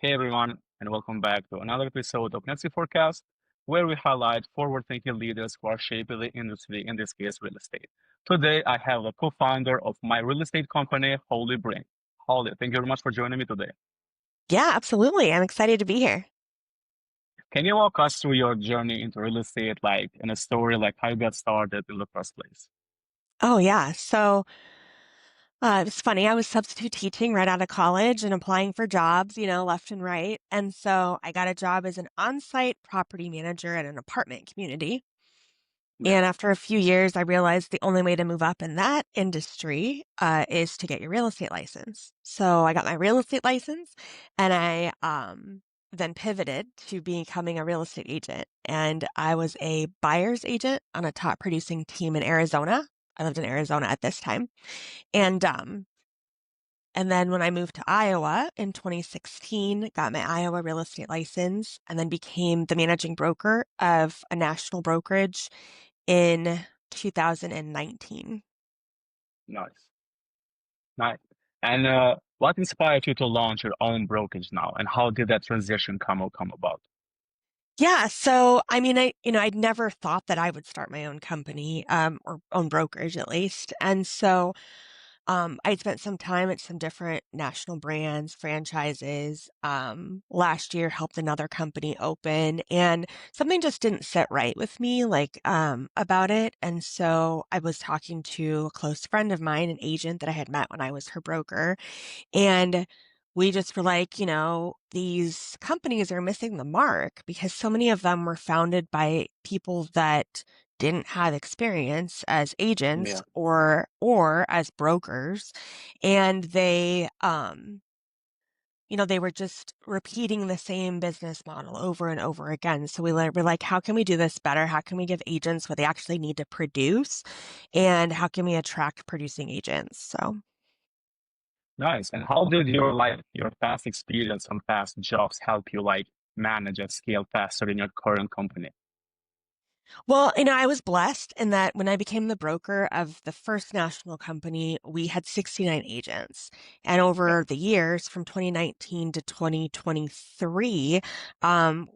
Hey everyone, and welcome back to another episode of Nexiphor Cast, where we highlight forward-thinking leaders who are shaping the industry, in this case, real estate. Today, I have a co-founder of my real estate company, Holly Brink. Holly, thank you very much for joining me today. Yeah, absolutely. I'm excited to be here. Can you walk us through your journey into real estate, like in a story, like how you got started in the first place? Oh, yeah. It's funny. I was substitute teaching right out of college and applying for jobs, left and right. And so I got a job as an on-site property manager at an apartment community. Yeah, And after a few years, I realized the only way to move up in that industry is to get your real estate license. So I got my real estate license and I then pivoted to becoming a real estate agent. And I was a buyer's agent on a top producing team in Arizona. I lived in Arizona at this time. And um, and then when I moved to Iowa in 2016, got my Iowa real estate license and then became the managing broker of a national brokerage in 2019. nice, nice. And what inspired you to launch your own brokerage now, and how did that transition come about? Yeah, so I mean, I'd never thought that I would start my own company, or own brokerage at least. And so I spent some time at some different national brands, franchises. Last year helped another company open and something just didn't sit right with me, about it. And so I was talking to a close friend of mine, an agent that I had met when I was her broker. And we just were like, these companies are missing the mark because so many of them were founded by people that didn't have experience as agents Yeah. or as brokers. And they were just repeating the same business model over and over again. So we're like, how can we do this better? How can we give agents what they actually need to produce? And how can we attract producing agents? So. Nice. And how did your past experience and past jobs help you manage and scale faster in your current company? Well, I was blessed in that when I became the broker of the first national company, we had 69 agents. And Yeah. over the years, from 2019 to 2023,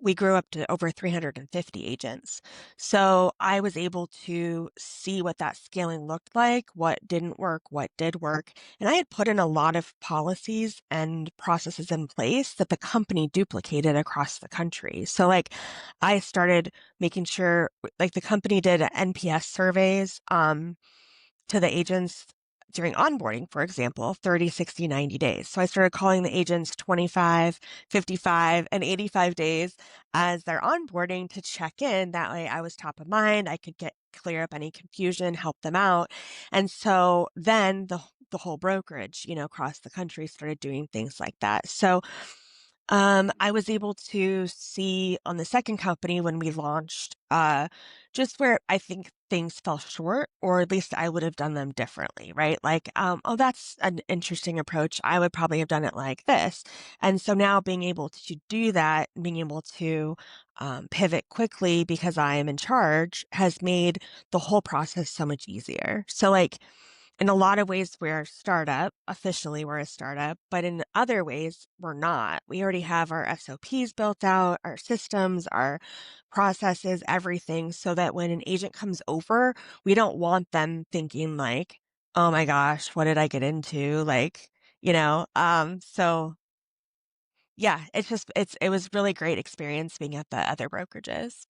we grew up to over 350 agents. So I was able to see what that scaling looked like, what didn't work, what did work. And I had put in a lot of policies and processes in place that the company duplicated across the country. So I started making sure like the company did NPS surveys to the agents during onboarding, for example, 30, 60, 90 days. So I started calling the agents 25, 55, and 85 days as they're onboarding to check in. That way I was top of mind. I could clear up any confusion, help them out. And so then the whole brokerage, across the country started doing things like that. So I was able to see on the second company when we launched, just where I think things fell short, or at least I would have done them differently, right? Oh, that's an interesting approach. I would probably have done it like this. And so now being able to do that, being able to pivot quickly because I am in charge has made the whole process so much easier. So in a lot of ways, we're a startup. Officially, we're a startup, but in other ways, we're not. We already have our SOPs built out, our systems, our processes, everything, so that when an agent comes over, we don't want them thinking like, oh my gosh, what did I get into? So yeah, it was really great experience being at the other brokerages.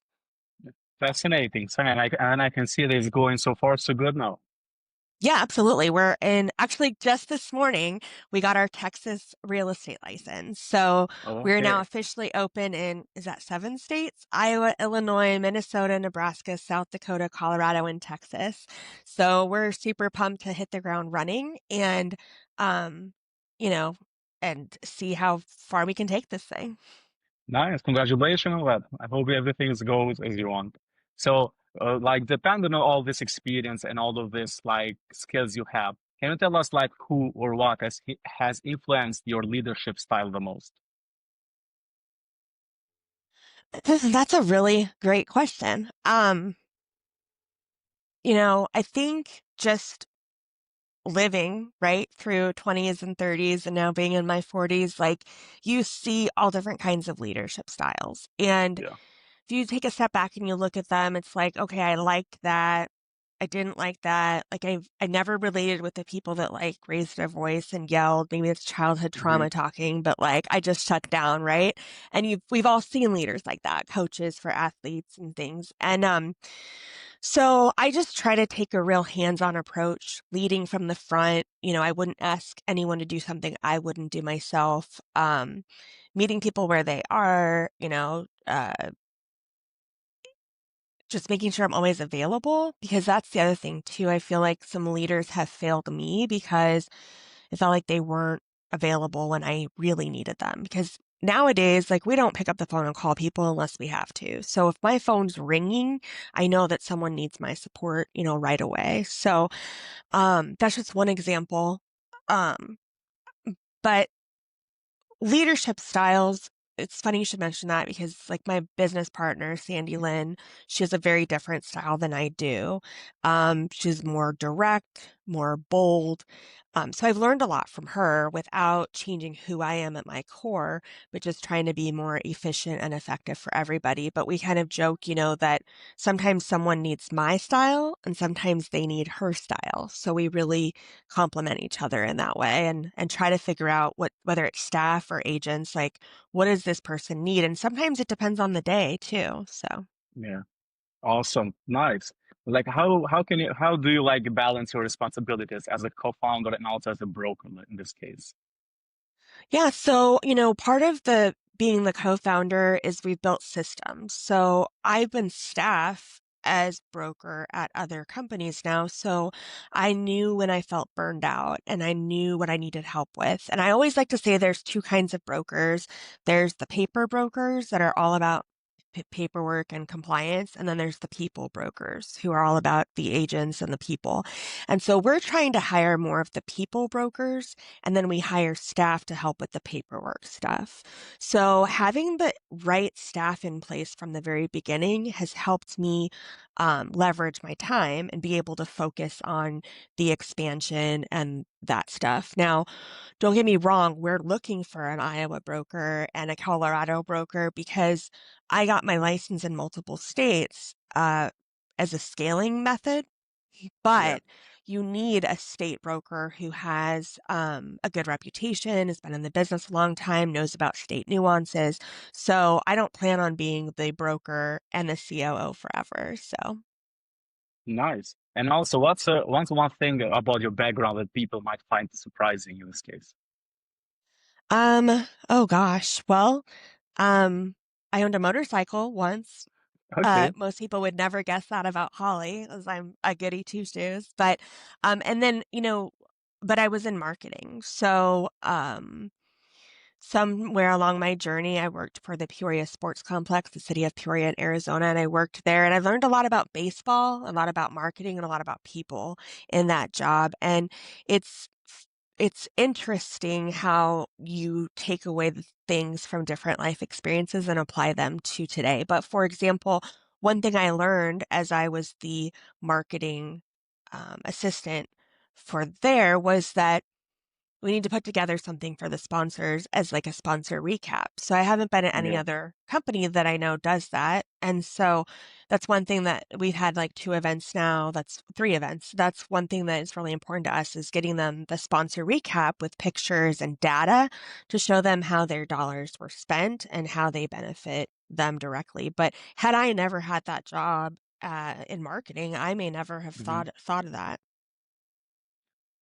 Fascinating. So, and I can see that it's going so far so good now. Yeah, absolutely. We're in actually just this morning, we got our Texas real estate license. So we're now Okay. officially open in, is that 7 states? Iowa, Illinois, Minnesota, Nebraska, South Dakota, Colorado, and Texas. So we're super pumped to hit the ground running um, you know, and see how far we can take this thing. Nice. Congratulations on that. I hope everything goes as you want. So, depending on all this experience and all of this skills you have, can you tell us who or what has influenced your leadership style the most? That's a really great question. I think just living, right, through 20s and 30s and now being in my 40s, like you see all different kinds of leadership styles. And Yeah. if you take a step back and you look at them, it's like, okay, I liked that. I didn't like that. Like I never related with the people that like raised their voice and yelled. Maybe it's childhood Hmm. trauma talking, but like I just shut down, right? And we've all seen leaders like that, coaches for athletes and things. And so I just try to take a real hands-on approach, leading from the front. I wouldn't ask anyone to do something I wouldn't do myself. Meeting people where they are, just making sure I'm always available because that's the other thing too. I feel like some leaders have failed me because it felt like they weren't available when I really needed them. Because nowadays, like we don't pick up the phone and call people unless we have to. So if my phone's ringing, I know that someone needs my support, right away. So that's just one example. Um, but leadership styles, it's funny you should mention that because like my business partner, Sandy Lynn, she has a very different style than I do. She's more direct, more bold. So I've learned a lot from her without changing who I am at my core, but just trying to be more efficient and effective for everybody. But we kind of joke, that sometimes someone needs my style and sometimes they need her style. So we really complement each other in that way and try to figure out whether it's staff or agents, like what does this person need? And sometimes it depends on the day too. So Yeah. Awesome. Nice. Like how do you like balance your responsibilities as a co-founder and also as a broker in this case? yeah, so part of the being the co-founder is we've built systems. So I've been staff as broker at other companies now. So I knew when I felt burned out and I knew what I needed help with. And I always like to say there's two kinds of brokers. There's the paper brokers that are all about paperwork and compliance. And then there's the people brokers who are all about the agents and the people. And so we're trying to hire more of the people brokers and then we hire staff to help with the paperwork stuff. So having the right staff in place from the very beginning has helped me leverage my time and be able to focus on the expansion and that stuff. Now, don't get me wrong, we're looking for an Iowa broker and a Colorado broker because I got my license in multiple states as a scaling method, Yeah. but you need a state broker who has a good reputation, has been in the business a long time, knows about state nuances. So I don't plan on being the broker and the COO forever. So, Nice. And also, what's one thing about your background that people might find surprising in this case? oh gosh, well, um, I owned a motorcycle once. Okay. Most people would never guess that about Holly, as I'm a goody two shoes. But and then, but I was in marketing. So somewhere along my journey, I worked for the Peoria Sports Complex, the city of Peoria in Arizona, and I worked there and I learned a lot about baseball, a lot about marketing, and a lot about people in that job. And it's it's interesting how you take away the things from different life experiences and apply them to today. But for example, one thing I learned as I was the marketing assistant for there was that we need to put together something for the sponsors as like a sponsor recap. So I haven't been at any Yeah. other company that I know does that. And so that's one thing that we've had like two events now. That's three events. That's one thing that is really important to us is getting them the sponsor recap with pictures and data to show them how their dollars were spent and how they benefit them directly. But had I never had that job in marketing, I may never have Hmm. thought of that.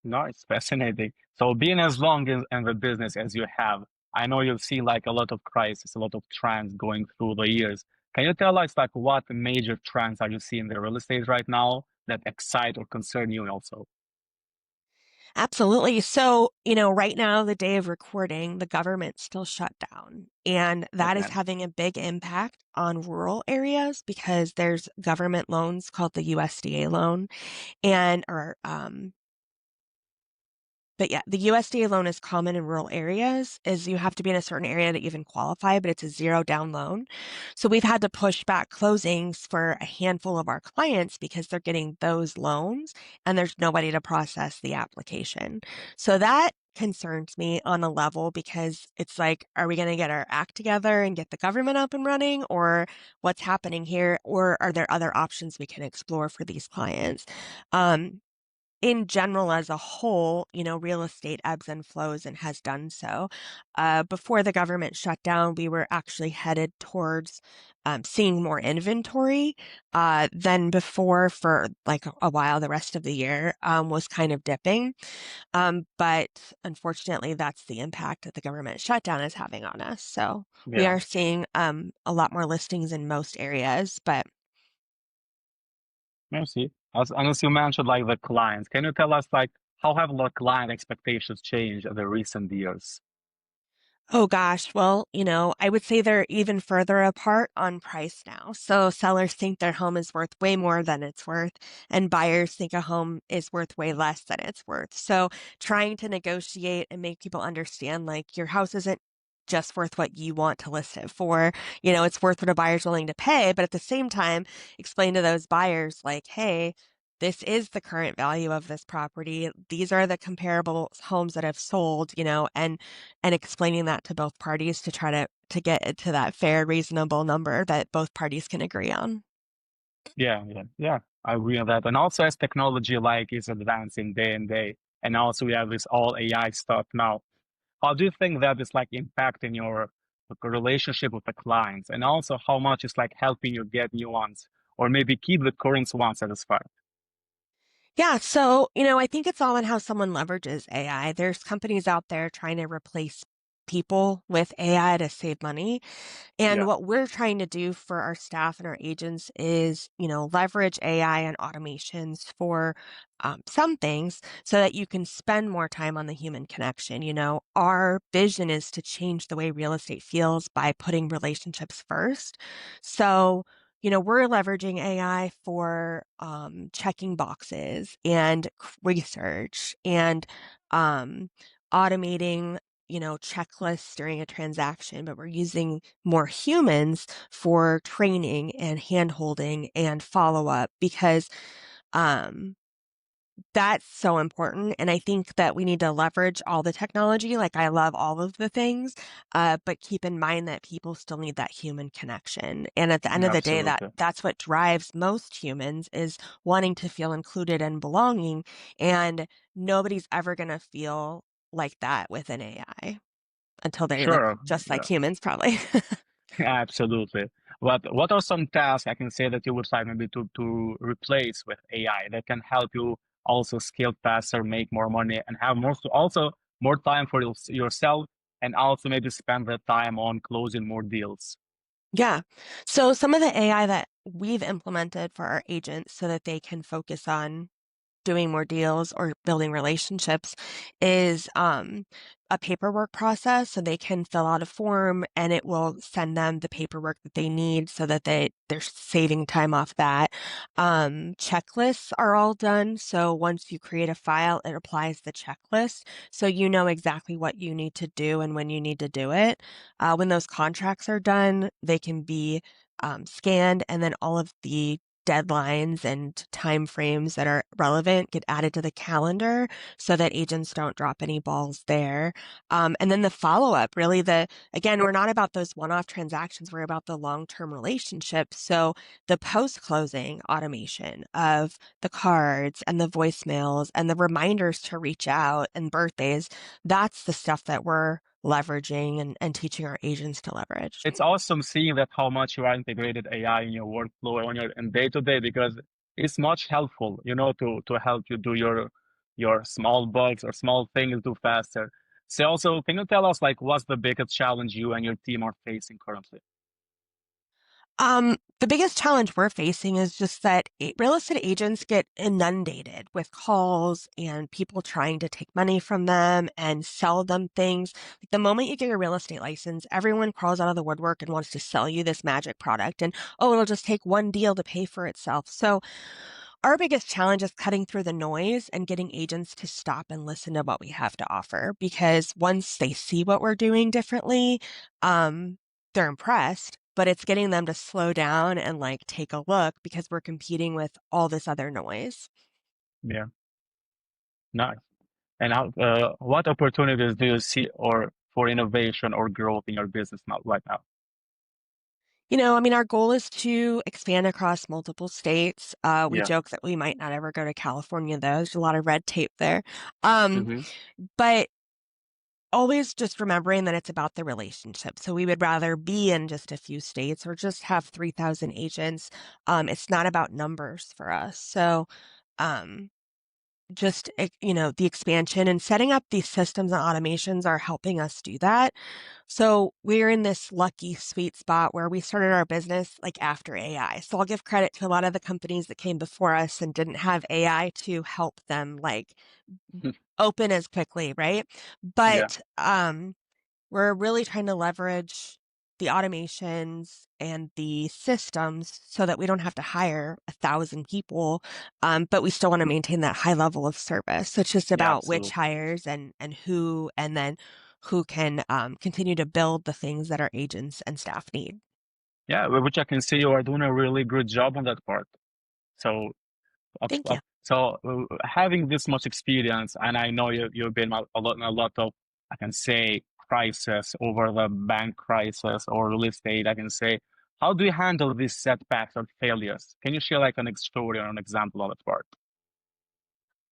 Nice. Fascinating. So being as long in the business as you have, I know you've seen like a lot of crisis, a lot of trends going through the years. Can you tell us like what major trends are you seeing in the real estate right now that excite or concern you also? Absolutely. So, right now, the day of recording, the government's still shut down. And that is Okay. having a big impact on rural areas because there's government loans called the USDA loan and or But yeah, the USDA loan is common in rural areas, is you have to be in a certain area to even qualify, but it's a zero down loan. So we've had to push back closings for a handful of our clients because they're getting those loans and there's nobody to process the application. So that concerns me on a level because it's like, are we going to get our act together and get the government up and running, or what's happening here? Or are there other options we can explore for these clients? In general, as a whole, real estate ebbs and flows and has done so. Before the government shut down, we were actually headed towards seeing more inventory than before for like a while. The rest of the year was kind of dipping. But unfortunately, that's the impact that the government shutdown is having on us. So we Yeah. are seeing a lot more listings in most areas, but Merci. As you mentioned, like the clients, can you tell us like how have the client expectations changed in the recent years? oh gosh, well, I would say they're even further apart on price now. So sellers think their home is worth way more than it's worth, and buyers think a home is worth way less than it's worth. So trying to negotiate and make people understand like your house isn't just worth what you want to list it for. It's worth what a buyer's willing to pay, but at the same time, explain to those buyers like, hey, this is the current value of this property. These are the comparable homes that have sold, and explaining that to both parties to try to get it to that fair, reasonable number that both parties can agree on. Yeah. I agree on that. And also as technology like is advancing day and day, and also we have this all AI stuff now. How do you think that is like impacting your like, relationship with the clients? And also how much is like helping you get new ones or maybe keep the current ones satisfied? Yeah, so, I think it's all in how someone leverages AI. There's companies out there trying to replace people with AI to save money. And Yeah. what we're trying to do for our staff and our agents is, leverage AI and automations for some things so that you can spend more time on the human connection. Our vision is to change the way real estate feels by putting relationships first. So, we're leveraging AI for checking boxes and research and automating checklists during a transaction, but we're using more humans for training and hand holding and follow up because um, that's so important. And I think that we need to leverage all the technology. Like I love all of the things, but keep in mind that people still need that human connection. And at the end of the day, Absolutely. that's what drives most humans is wanting to feel included and belonging. And nobody's ever going to feel like that with an AI until they look Sure. just like Yeah. humans, probably. Absolutely. What are some tasks I can say that you would like maybe to replace with AI that can help you also scale faster, make more money, and have more also more time for yourself, and also maybe spend that time on closing more deals? Yeah. So some of the AI that we've implemented for our agents so that they can focus on doing more deals or building relationships is a paperwork process so they can fill out a form and it will send them the paperwork that they need so that they're saving time off that. Checklists are all done. So once you create a file, it applies the checklist. So you know exactly what you need to do and when you need to do it. When those contracts are done, they can be scanned and then all of the deadlines and time frames that are relevant get added to the calendar so that agents don't drop any balls there. And then the follow up, really again, we're not about those one-off transactions. We're about the long-term relationship. So the post-closing automation of the cards and the voicemails and the reminders to reach out and birthdays, that's the stuff that we're leveraging and teaching our agents to leverage. It's awesome seeing that how much you are integrated AI in your workflow on your and day to day because it's much helpful, to help you do your small bugs or small things do faster. So also, can you tell us like what's the biggest challenge you and your team are facing currently? The biggest challenge we're facing is just that real estate agents get inundated with calls and people trying to take money from them and sell them things. Like the moment you get your real estate license, everyone crawls out of the woodwork and wants to sell you this magic product. And oh, it'll just take one deal to pay for itself. So Our biggest challenge is cutting through the noise and getting agents to stop and listen to what we have to offer. Because once they see what we're doing differently, they're impressed, but it's getting them to slow down and like take a look because we're competing with all this other noise. Yeah, nice. And what opportunities do you see or for innovation or growth in your business now right now? I mean, our goal is to expand across multiple states. We Yeah. joke that we might not ever go to California, though. There's a lot of red tape there. Um, Hmm. but always just remembering that it's about the relationship. So we would rather be in just a few states or just have 3,000 agents. It's not about numbers for us. So, um, just, the expansion and setting up these systems and automations are helping us do that. So we're in this lucky sweet spot where we started our business like after AI. So I'll give credit to a lot of the companies that came before us and didn't have AI to help them like open as quickly, right? Yeah. But we're really trying to leverage the automations and the systems so that we don't have to hire 1,000 people, but we still want to maintain that high level of service. So it's just Yeah, about which absolutely. hires and who, and then who can continue to build the things that our agents and staff need. Yeah, which I can see you are doing a really good job on that part. So, Thank you. having this much experience, and I know you've been a lot of, I can say, crisis over the bank crisis or real estate. I can say, how do you handle these setbacks or failures? Can you share like an story or an example on that part?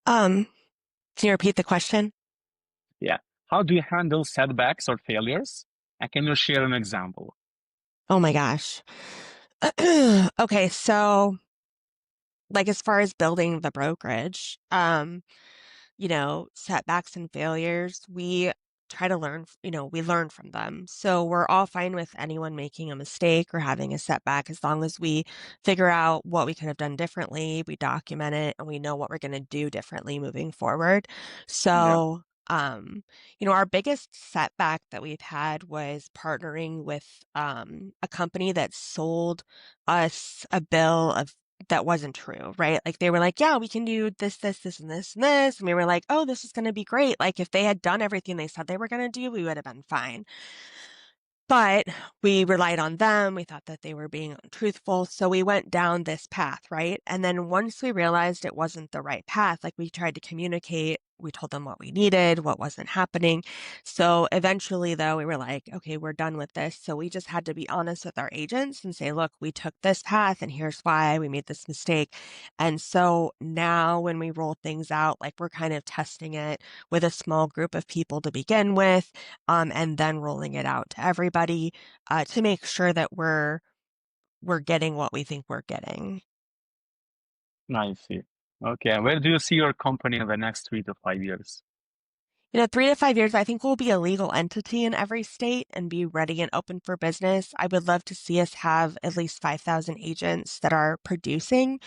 Um, can you repeat the question? Yeah. How do you handle setbacks or failures? And can you share an example? Oh my gosh. Okay, so like as far as building the brokerage, setbacks and failures, we try to learn, we learn from them. So we're all fine with anyone making a mistake or having a setback as long as we figure out what we could have done differently, we document it, and we know what we're going to do differently moving forward. Yeah. So, our biggest setback that we've had was partnering with a company that sold us a bill of that wasn't true, right? Like they were like, yeah, we can do this, this, this, and this, and this. And we were like, oh, this is going to be great. Like if they had done everything they said they were going to do, we would have been fine. But we relied on them. We thought that they were being untruthful. So we went down this path, right? And then once we realized it wasn't the right path, like we tried to communicate, we told them what we needed, what wasn't happening. So eventually, though, we were like, okay, we're done with this. So we just had to be honest with our agents and say, look, we took this path and here's why we made this mistake. And so now when we roll things out, like we're kind of testing it with a small group of people to begin with, and then rolling it out to everybody to make sure that we're getting what we think we're getting. I see. Okay. And where do you see your company in the next 3 to 5 years? 3 to 5 years, I think we'll be a legal entity in every state and be ready and open for business. I would love to see us have at least 5,000 agents that are producing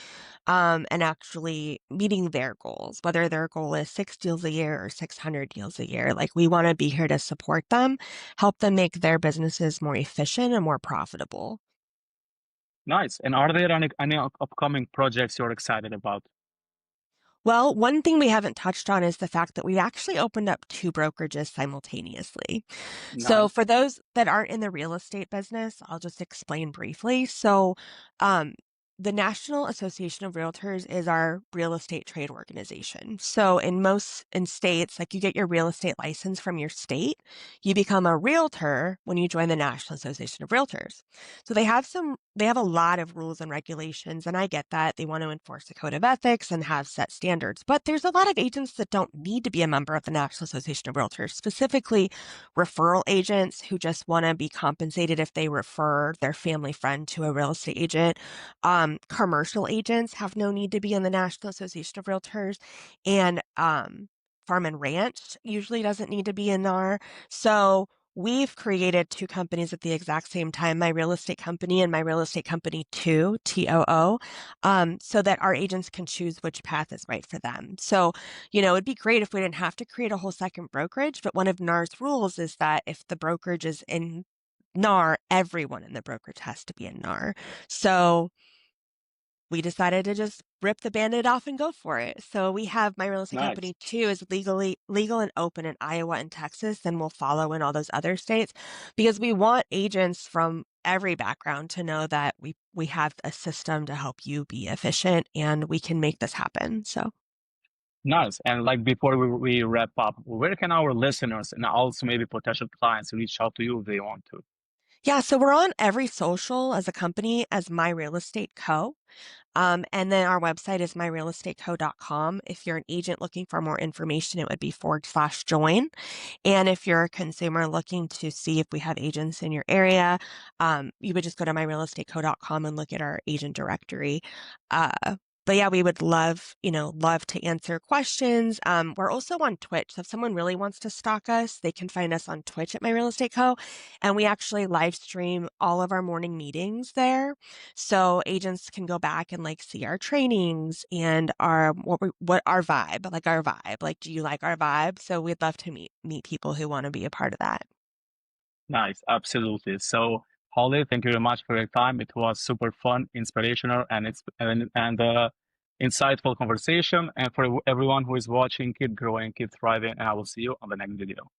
and actually meeting their goals, whether their goal is 6 deals a year or 600 deals a year. Like we want to be here to support them, help them make their businesses more efficient and more profitable. Nice. And are there any upcoming projects you're excited about? Well, one thing we haven't touched on is the fact that we actually opened up two brokerages simultaneously. So, Nice. for those that aren't in the real estate business, I'll just explain briefly. So, um, the National Association of Realtors is our real estate trade organization. So, in states, like you get your real estate license from your state, you become a realtor when you join the National Association of Realtors. So they have a lot of rules and regulations, and I get that. They want to enforce a code of ethics and have set standards. But there's a lot of agents that don't need to be a member of the National Association of Realtors, specifically referral agents who just want to be compensated if they refer their family friend to a real estate agent. Commercial agents have no need to be in the National Association of Realtors, and farm and ranch usually doesn't need to be in NAR. So we've created two companies at the exact same time, my real estate company and my real estate company two, TOO, so that our agents can choose which path is right for them. So, it'd be great if we didn't have to create a whole second brokerage, but one of NAR's rules is that if the brokerage is in NAR, everyone in the brokerage has to be in NAR. So we decided to just rip the band-aid off and go for it. So we have my real estate Nice. company too is legally legal and open in Iowa and Texas, and will follow in all those other states because we want agents from every background to know that we have a system to help you be efficient and we can make this happen. So Nice. And like before we wrap up, where can our listeners and also maybe potential clients reach out to you if they want to? yeah, so we're on every social as a company as My Real Estate Co. And then our website is myrealestateco.com. If you're an agent looking for more information, it would be /join. And if you're a consumer looking to see if we have agents in your area, you would just go to myrealestateco.com and look at our agent directory. But yeah, we would love to answer questions. We're also on Twitch. So if someone really wants to stalk us, they can find us on Twitch at My Real Estate Co. And we actually live stream all of our morning meetings there. So agents can go back and like see our trainings and what our vibe, like our vibe. Like, do you like our vibe? So we'd love to meet people who want to be a part of that. Nice, absolutely. So, Holly, thank you very much for your time. It was super fun, inspirational, and insightful conversation. And for everyone who is watching, keep growing, keep thriving, and I will see you on the next video.